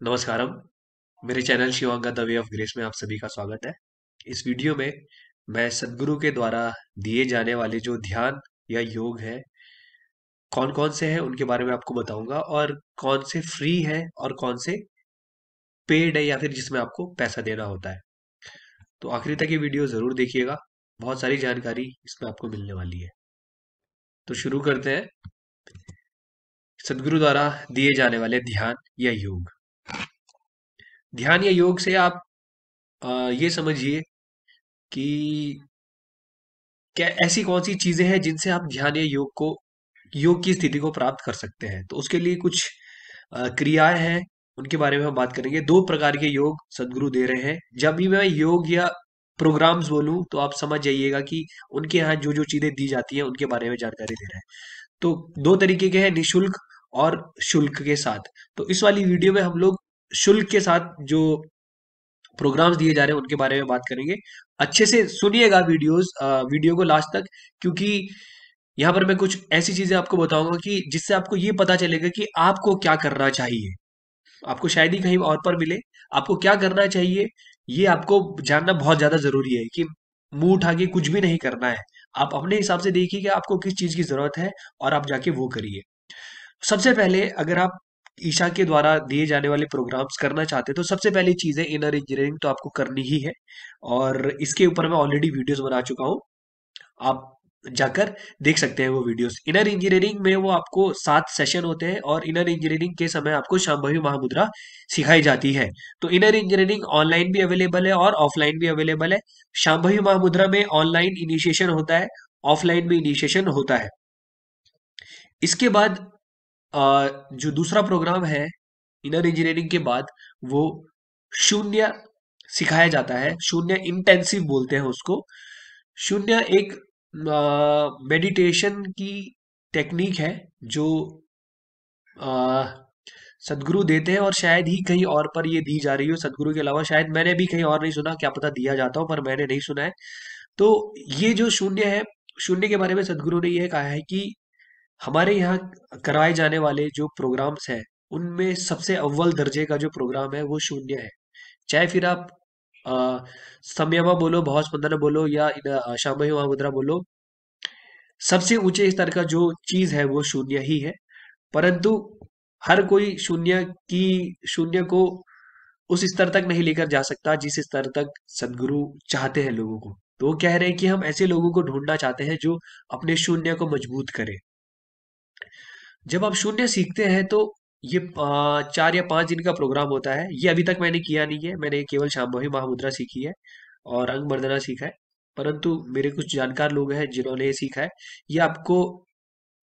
नमस्कारम। मेरे channel Shivanga the way of grace में आप सभी का स्वागत है। इस वीडियो में मैं सदगुरु के द्वारा दिए जाने वाले जो ध्यान या योग है, कौन कौन से हैं उनके बारे में आपको बताऊंगा और कौन से फ्री है और कौन से पेड है या फिर जिसमें आपको पैसा देना होता है। तो आखिरी तक ये वीडियो जरूर देखिएगा, बहुत सारी जानकारी इसमें आपको मिलने वाली है। तो शुरू करते हैं सदगुरु द्वारा दिए जाने वाले ध्यान या योग। ध्यान या योग से आप ये समझिए कि क्या ऐसी कौन सी चीजें हैं जिनसे आप ध्यान या योग की स्थिति को प्राप्त कर सकते हैं। तो उसके लिए कुछ क्रियाएं हैं, उनके बारे में हम बात करेंगे। दो प्रकार के योग सदगुरु दे रहे हैं। जब भी मैं योग या प्रोग्राम्स बोलूं तो आप समझ जाइएगा कि उनके यहाँ जो जो चीजें दी जाती हैं उनके बारे में जानकारी दे रहे हैं। तो दो तरीके के हैं, निशुल्क और शुल्क के साथ। तो इस वाली वीडियो में हम लोग शुल्क के साथ जो प्रोग्राम्स दिए जा रहे हैं उनके बारे में बात करेंगे। अच्छे से सुनिएगा वीडियो को लास्ट तक, क्योंकि यहाँ पर मैं कुछ ऐसी चीजें आपको बताऊंगा कि जिससे आपको ये पता चलेगा कि आपको क्या करना चाहिए। आपको शायद ही कहीं और पर मिले। आपको क्या करना चाहिए ये आपको जानना बहुत ज्यादा जरूरी है कि मुंह उठा के कुछ भी नहीं करना है। आप अपने हिसाब से देखिए कि आपको किस चीज की जरूरत है और आप जाके वो करिए। सबसे पहले अगर आप ईशा के द्वारा दिए जाने वाले प्रोग्राम्स करना चाहते हैं तो सबसे पहली चीज है इनर इंजीनियरिंग, तो आपको करनी ही है। और इसके ऊपर मैं ऑलरेडी वीडियोस बना चुका हूँ, आप जाकर देख सकते हैं वो वीडियोस। इनर इंजीनियरिंग में वो आपको 7 सेशन होते हैं और इनर इंजीनियरिंग के समय आपको शांभवी महामुद्रा सिखाई जाती है। तो इनर इंजीनियरिंग ऑनलाइन भी अवेलेबल है और ऑफलाइन भी अवेलेबल है। शांभवी महामुद्रा में ऑनलाइन इनिशिएशन होता है, ऑफलाइन में इनिशिएशन होता है। इसके बाद जो दूसरा प्रोग्राम है इनर इंजीनियरिंग के बाद, वो शून्य सिखाया जाता है। शून्य इंटेंसिव बोलते हैं उसको। शून्य एक मेडिटेशन की टेक्निक है जो अ, सदगुरु देते हैं और शायद ही कहीं और पर ये दी जा रही हो। सदगुरु के अलावा शायद मैंने भी कहीं और नहीं सुना, क्या पता दिया जाता हो, पर मैंने नहीं सुना है। तो ये जो शून्य है, शून्य के बारे में सदगुरु ने ये कहा है कि हमारे यहाँ कराए जाने वाले जो प्रोग्राम्स हैं उनमें सबसे अव्वल दर्जे का जो प्रोग्राम है वो शून्य है। चाहे फिर आप अ, संयमा बोलो, भाव स्पंदन बोलो या शांभवी महामुद्रा बोलो, सबसे ऊंचे स्तर का जो चीज है वो शून्य ही है। परंतु हर कोई शून्य को उस स्तर तक नहीं लेकर जा सकता जिस स्तर तक सदगुरु चाहते हैं लोगों को। तो वो कह रहे हैं कि हम ऐसे लोगों को ढूंढना चाहते हैं जो अपने शून्य को मजबूत करें। जब आप शून्य सीखते हैं तो ये 4 या 5 दिन का प्रोग्राम होता है। ये अभी तक मैंने किया नहीं है, मैंने केवल शांभवी महामुद्रा सीखी है और अंग मर्दना सीखा है। परंतु मेरे कुछ जानकार लोग हैं जिन्होंने ये सीखा है। ये आपको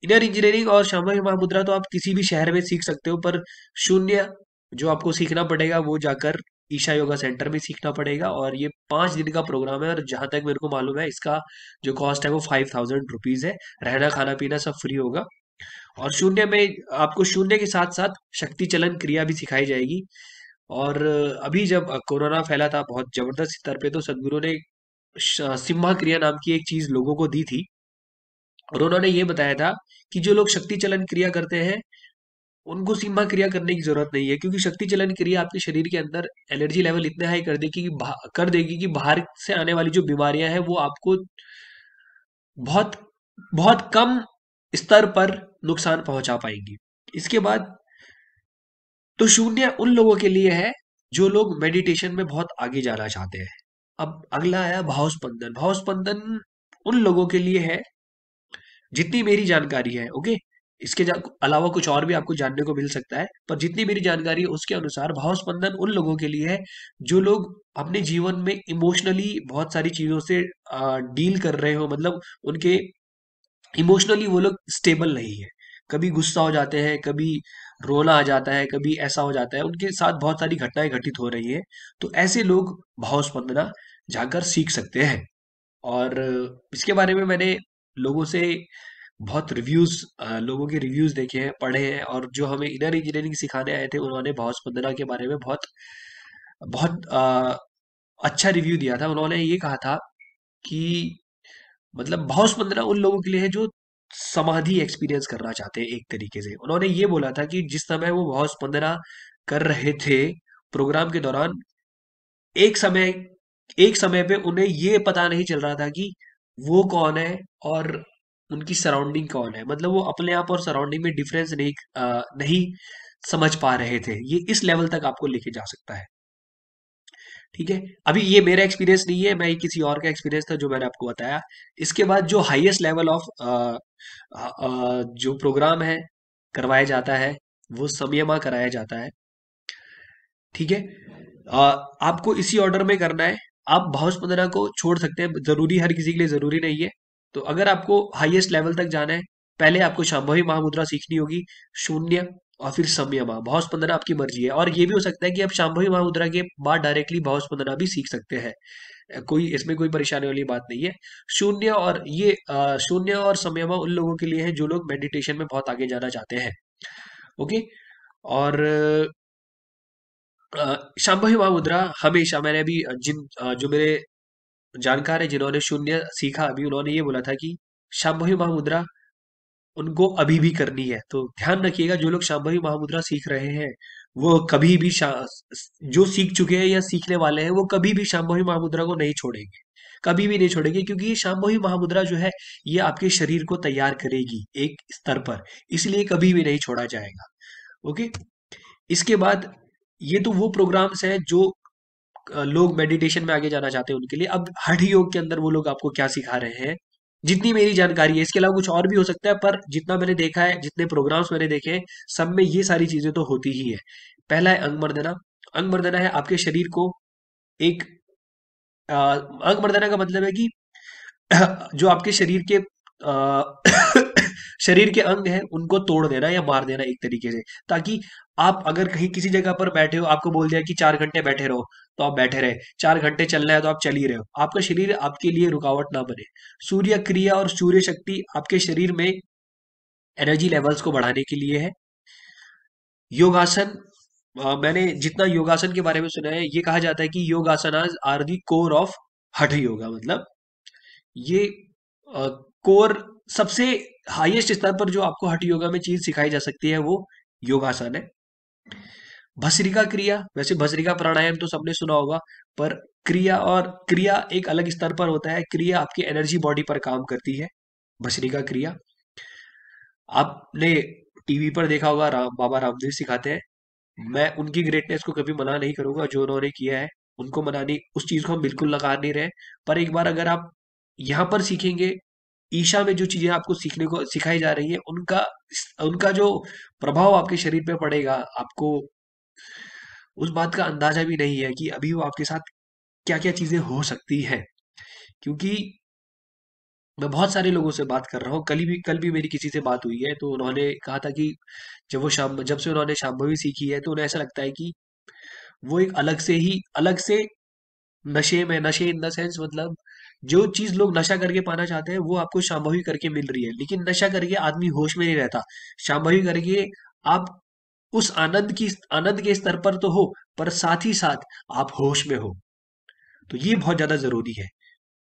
इनर इंजीनियरिंग और शांभवी महामुद्रा तो आप किसी भी शहर में सीख सकते हो, पर शून्य जो आपको सीखना पड़ेगा वो जाकर ईशा योगा सेंटर में सीखना पड़ेगा। और ये 5 दिन का प्रोग्राम है और जहां तक मेरे को मालूम है इसका जो कॉस्ट है वो 5000 रुपीज है। रहना खाना पीना सब फ्री होगा। और शून्य में आपको शून्य के साथ साथ शक्ति चलन क्रिया भी सिखाई जाएगी। और अभी जब कोरोना फैला था बहुत जबरदस्त स्तर पे, तो सदगुरु ने सिम्हा क्रिया नाम की एक चीज लोगों को दी थी। और उन्होंने ये बताया था कि जो लोग शक्ति चलन क्रिया करते हैं उनको सिम्हा क्रिया करने की जरूरत नहीं है, क्योंकि शक्ति चलन क्रिया आपके शरीर के अंदर एनर्जी लेवल इतने हाई कर देगी कि बाहर से आने वाली जो बीमारियां हैं वो आपको बहुत बहुत कम स्तर पर नुकसान पहुंचा पाएंगी। इसके बाद तो शून्य उन लोगों के लिए है जो लोग मेडिटेशन में बहुत आगे जाना चाहते हैं। अब अगला आया भाव स्पंदन। भाव स्पंदन उन लोगों के लिए है, जितनी मेरी जानकारी है, ओके। अलावा कुछ और भी आपको जानने को मिल सकता है, पर जितनी मेरी जानकारी है उसके अनुसार भाव स्पंदन उन लोगों के लिए है जो लोग अपने जीवन में इमोशनली बहुत सारी चीजों से डील कर रहे हो। मतलब उनके इमोशनली वो लोग स्टेबल नहीं है। कभी गुस्सा हो जाते हैं, कभी रोना आ जाता है, कभी ऐसा हो जाता है, उनके साथ बहुत सारी घटनाएं घटित हो रही है। तो ऐसे लोग भाव स्पंदना जाकर सीख सकते हैं। और इसके बारे में मैंने लोगों से बहुत लोगों के रिव्यूज देखे हैं, पढ़े हैं। और जो हमें इनर इंजीनियरिंग सिखाने आए थे उन्होंने भाव स्पंदना के बारे में बहुत बहुत अच्छा रिव्यू दिया था। उन्होंने ये कहा था कि मतलब भाव स्पंदना उन लोगों के लिए है जो समाधि एक्सपीरियंस करना चाहते हैं। एक तरीके से उन्होंने ये बोला था कि जिस समय वो भाव स्पंदना कर रहे थे प्रोग्राम के दौरान, एक समय एक समय पे उन्हें ये पता नहीं चल रहा था कि वो कौन है और उनकी सराउंडिंग कौन है। मतलब वो अपने आप और सराउंडिंग में डिफरेंस नहीं समझ पा रहे थे। ये इस लेवल तक आपको लेके जा सकता है। ठीक है, अभी ये मेरा एक्सपीरियंस नहीं है, मैं ये किसी और का एक्सपीरियंस था जो मैंने आपको बताया। इसके बाद जो हाईएस्ट लेवल ऑफ जो प्रोग्राम है करवाया जाता है, वो संयमा कराया जाता है। ठीक है, अ, आपको इसी ऑर्डर में करना है। आप भावस्पंदना को छोड़ सकते हैं, जरूरी हर किसी के लिए जरूरी नहीं है। तो अगर आपको हाईएस्ट लेवल तक जाना है, पहले आपको शांभवी महामुद्रा सीखनी होगी, शून्य, और फिर संयमा। भावस्पंदना आपकी मर्जी है, और ये भी हो सकता है कि आप शांभवी महामुद्रा के बाद डायरेक्टली भावस्पंदना भी सीख सकते हैं। कोई इसमें कोई परेशानी वाली बात नहीं है। शून्य और शून्य और संयमा उन लोगों के लिए है जो लोग मेडिटेशन में बहुत आगे जाना चाहते हैं। ओके, और शांभवी महामुद्रा हमेशा, मैंने अभी जो मेरे जानकार है जिन्होंने शून्य सीखा, अभी उन्होंने ये बोला था कि शांभवी महामुद्रा उनको अभी भी करनी है। तो ध्यान रखिएगा, जो लोग शांभवी महामुद्रा सीख रहे हैं वो कभी भी जो सीख चुके हैं या सीखने वाले हैं वो कभी भी शांभवी महामुद्रा को नहीं छोड़ेंगे, कभी भी नहीं छोड़ेंगे, क्योंकि ये शांभवी महामुद्रा जो है ये आपके शरीर को तैयार करेगी एक स्तर पर, इसलिए कभी भी नहीं छोड़ा जाएगा। ओके, इसके बाद ये तो वो प्रोग्राम्स हैं जो लोग मेडिटेशन में आगे जाना चाहते हैं उनके लिए। अब हठ योग के अंदर वो लोग आपको क्या सिखा रहे हैं, जितनी मेरी जानकारी है, इसके अलावा कुछ और भी हो सकता है, पर जितना मैंने देखा है, जितने प्रोग्राम्स मैंने देखे हैं, सब में ये सारी चीजें तो होती ही है। पहला है अंग मर्दना। अंग मर्दना है आपके शरीर को एक अंग मर्दना का मतलब है कि जो आपके शरीर के शरीर के अंग हैं उनको तोड़ देना या मार देना एक तरीके से, ताकि आप अगर कहीं किसी जगह पर बैठे हो, आपको बोल दिया कि 4 घंटे बैठे रहो, तो आप बैठे रहे। 4 घंटे चलना है तो आप चल ही रहे हो, आपका शरीर आपके लिए रुकावट ना बने। सूर्य क्रिया और सूर्य शक्ति आपके शरीर में एनर्जी लेवल्स को बढ़ाने के लिए है। योगासन, मैंने जितना योगासन के बारे में सुना है, ये कहा जाता है कि yogasanas are the core of हठ योगा। मतलब ये कोर, सबसे हाईएस्ट स्तर पर जो आपको हठ योगा में चीज सिखाई जा सकती है वो योगासन है। भस्त्रिका क्रिया, वैसे भस्त्रिका प्राणायाम तो सबने सुना होगा, पर क्रिया एक अलग स्तर पर होता है। क्रिया आपकी एनर्जी बॉडी पर काम करती है, भस्त्रिका क्रिया। आपने टीवी पर देखा होगा, बाबा रामदेव सिखाते हैं। मैं उनकी ग्रेटनेस को कभी मना नहीं करूंगा, जो उन्होंने किया है उनको मनानी, उस चीज को हम बिल्कुल नकार नहीं रहे। पर एक बार अगर आप यहाँ पर सीखेंगे, ईशा में जो चीजें आपको सीखने को सिखाई जा रही है, उनका उनका जो प्रभाव आपके शरीर पे पड़ेगा, आपको उस बात का अंदाजा भी नहीं है कि अभी वो आपके साथ क्या क्या चीजें हो सकती है। क्योंकि मैं बहुत सारे लोगों से बात कर रहा हूँ, कल भी मेरी किसी से बात हुई है, तो उन्होंने कहा था कि जब से उन्होंने शांभवी सीखी है, तो उन्हें ऐसा लगता है कि वो एक अलग से नशे इन द सेंस, मतलब जो चीज लोग नशा करके पाना चाहते हैं वो आपको शांभवी करके मिल रही है। लेकिन नशा करके आदमी होश में नहीं रहता, शांभवी करके आप उस आनंद के स्तर पर तो हो, पर साथ ही साथ आप होश में हो। तो ये बहुत ज्यादा जरूरी है।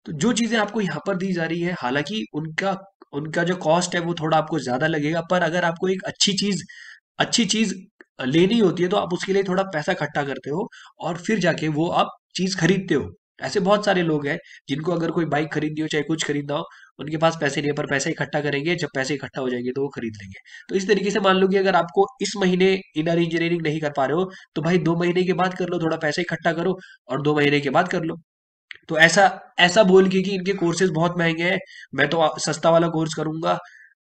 तो जो चीजें आपको यहाँ पर दी जा रही है, हालांकि उनका उनका जो कॉस्ट है वो थोड़ा आपको ज्यादा लगेगा, पर अगर आपको एक अच्छी चीज लेनी होती है तो आप उसके लिए थोड़ा पैसा इकट्ठा करते हो, और फिर जाके वो आप चीज खरीदते हो। ऐसे बहुत सारे लोग हैं जिनको अगर कोई बाइक खरीदनी हो, चाहे कुछ खरीदना हो, उनके पास पैसे नहीं है, पर पैसे इकट्ठा करेंगे, जब पैसे इकट्ठा हो जाएंगे तो वो खरीद लेंगे। तो इस तरीके से मान लो कि अगर आपको इस महीने इनर इंजीनियरिंग नहीं कर पा रहे हो, तो भाई 2 महीने के बाद कर लो, थोड़ा पैसा इकट्ठा करो और 2 महीने के बाद कर लो। तो ऐसा ऐसा बोल के कि इनके कोर्सेज बहुत महंगे हैं, मैं तो सस्ता वाला कोर्स करूंगा,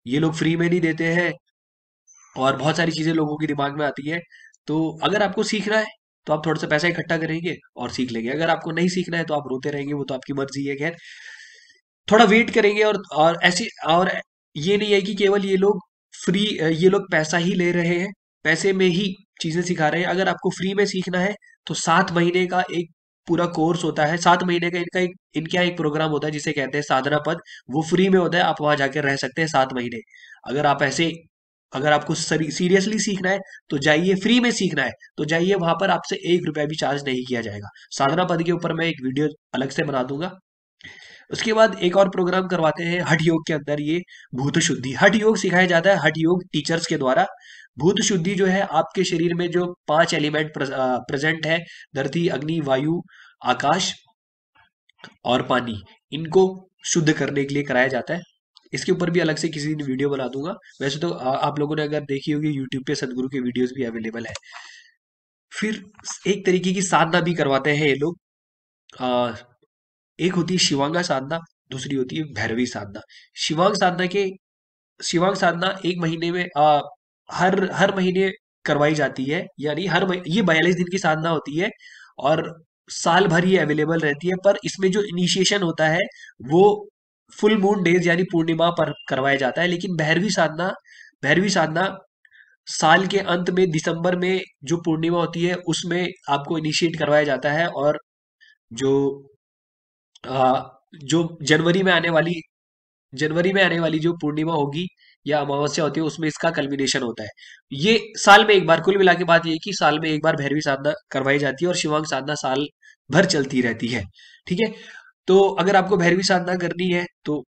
ये लोग फ्री में नहीं देते हैं, और बहुत सारी चीजें लोगों के दिमाग में आती है। तो अगर आपको सीखना है तो आप थोड़ा सा पैसा इकट्ठा करेंगे और सीख लेंगे, अगर आपको नहीं सीखना है तो आप रोते रहेंगे, वो तो आपकी मर्जी है। खैर, थोड़ा वेट करेंगे, और ये नहीं है कि केवल ये लोग पैसा ही ले रहे हैं, पैसे में ही चीजें सिखा रहे हैं। अगर आपको फ्री में सीखना है तो 7 महीने का एक पूरा कोर्स होता है, 7 महीने का इनका एक प्रोग्राम होता है जिसे कहते हैं साधना पद। वो फ्री में होता है, आप वहां जाकर रह सकते हैं 7 महीने। अगर आप ऐसे अगर आपको सीरियसली सीखना है तो जाइए, फ्री में सीखना है तो जाइए, वहां पर आपसे 1 रुपया भी चार्ज नहीं किया जाएगा। साधना पद के ऊपर मैं एक वीडियो अलग से बना दूंगा, उसके बाद एक और प्रोग्राम करवाते हैं हठ योग के अंदर, ये भूत शुद्धि। हठ योग सिखाया जाता है हठ योग टीचर्स के द्वारा। भूत शुद्धि जो है, आपके शरीर में जो 5 एलिमेंट प्रेजेंट है, धरती, अग्नि, वायु, आकाश और पानी, इनको शुद्ध करने के लिए कराया जाता है। इसके ऊपर भी अलग से किसी दिन वीडियो बना दूंगा। वैसे तो आप लोगों ने अगर देखी होगी यूट्यूब पे सदगुरु के वीडियोस भी अवेलेबल है। फिर एक तरीके की साधना भी करवाते हैं ये लोग। आ, एक होती है शिवांगा साधना, दूसरी होती है भैरवी साधना। शिवांग साधना के शिवांग साधना एक महीने में हर हर महीने करवाई जाती है, यानी ये 42 दिन की साधना होती है और साल भर ये अवेलेबल रहती है। पर इसमें जो इनिशिएशन होता है वो फुल मून डेज यानी पूर्णिमा पर करवाया जाता है। लेकिन भैरवी साधना साल के अंत में दिसंबर में जो पूर्णिमा होती है उसमें आपको इनिशिएट करवाया जाता है। और जो जो जनवरी में आने वाली जो पूर्णिमा होगी या अमावस्या होती है, उसमें इसका कल्मिनेशन होता है। ये साल में एक बार, कुल मिला के बात ये है कि साल में एक बार भैरवी साधना करवाई जाती है और शिवांग साधना साल भर चलती रहती है। ठीक है। तो अगर आपको भैरवी साधना करनी है तो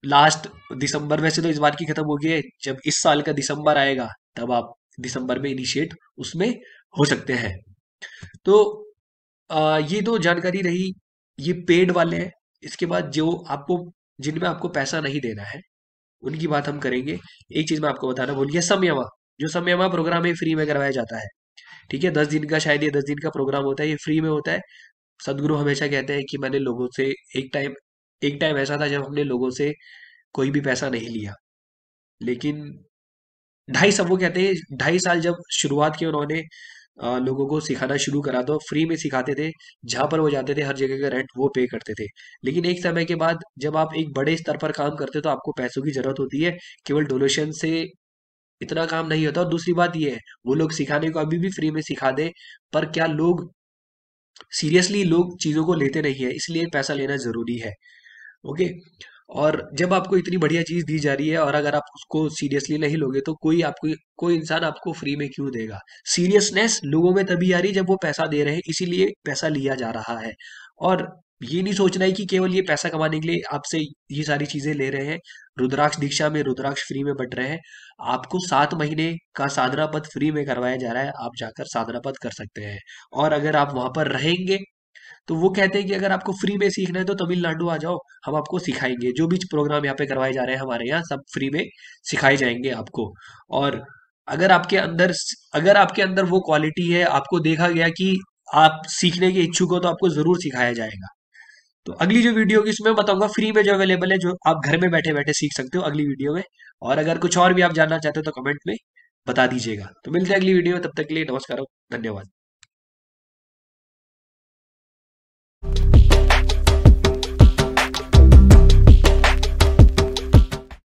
लास्ट दिसंबर, वैसे तो इस बार की खत्म हो गई है, जब इस साल का दिसंबर आएगा तब आप दिसंबर में इनिशिएट उसमें हो सकते हैं। तो ये तो जानकारी रही, ये पेड वाले हैं। इसके बाद जो आपको जिनमें आपको पैसा नहीं देना है उनकी बात हम करेंगे। एक चीज मैं आपको बताना भूल गया, समयमा। जो समयमा प्रोग्राम है फ्री में करवाया जाता है। ठीक है, 10 दिन का, शायद ये 10 दिन का प्रोग्राम होता है, ये फ्री में होता है। सदगुरु हमेशा कहते हैं कि मैंने लोगों से एक टाइम ऐसा था जब हमने लोगों से कोई भी पैसा नहीं लिया। लेकिन 2.5 साल, वो कहते हैं 2.5 साल जब शुरुआत की उन्होंने, लोगों को सिखाना शुरू करा तो फ्री में सिखाते थे। जहां पर वो जाते थे हर जगह का रेंट वो पे करते थे। लेकिन एक समय के बाद जब आप एक बड़े स्तर पर काम करते हो तो आपको पैसों की जरूरत होती है। केवल डोनेशन से इतना काम नहीं होता। और दूसरी बात ये है, वो लोग सिखाने को अभी भी फ्री में सिखा दे, पर क्या लोग सीरियसली लोग चीजों को लेते नहीं है, इसलिए पैसा लेना जरूरी है। ओके। और जब आपको इतनी बढ़िया चीज दी जा रही है और अगर आप उसको सीरियसली नहीं लोगे तो कोई इंसान आपको फ्री में क्यों देगा। सीरियसनेस लोगों में तभी आ रही है जब वो पैसा दे रहे हैं, इसीलिए पैसा लिया जा रहा है। और ये नहीं सोचना है कि केवल ये पैसा कमाने के लिए आपसे ये सारी चीजें ले रहे हैं। रुद्राक्ष दीक्षा में रुद्राक्ष फ्री में बट रहे हैं। आपको 7 महीने का साधना पद फ्री में करवाया जा रहा है, आप जाकर साधना पद कर सकते हैं। और अगर आप वहां पर रहेंगे तो वो कहते हैं कि अगर आपको फ्री में सीखना है तो तमिलनाडु आ जाओ, हम आपको सिखाएंगे। जो भी प्रोग्राम यहाँ पे करवाए जा रहे हैं हमारे यहाँ, सब फ्री में सिखाए जाएंगे आपको। और अगर आपके अंदर अगर आपके अंदर वो क्वालिटी है, आपको देखा गया कि आप सीखने के इच्छुक हो, तो आपको जरूर सिखाया जाएगा। तो अगली जो वीडियो होगी उसमें मैं बताऊंगा फ्री में जो अवेलेबल है, जो आप घर में बैठे बैठे सीख सकते हो, अगली वीडियो में। और अगर कुछ और भी आप जानना चाहते हो तो कमेंट में बता दीजिएगा। तो मिलते हैं अगली वीडियो में, तब तक के लिए नमस्कार, धन्यवाद।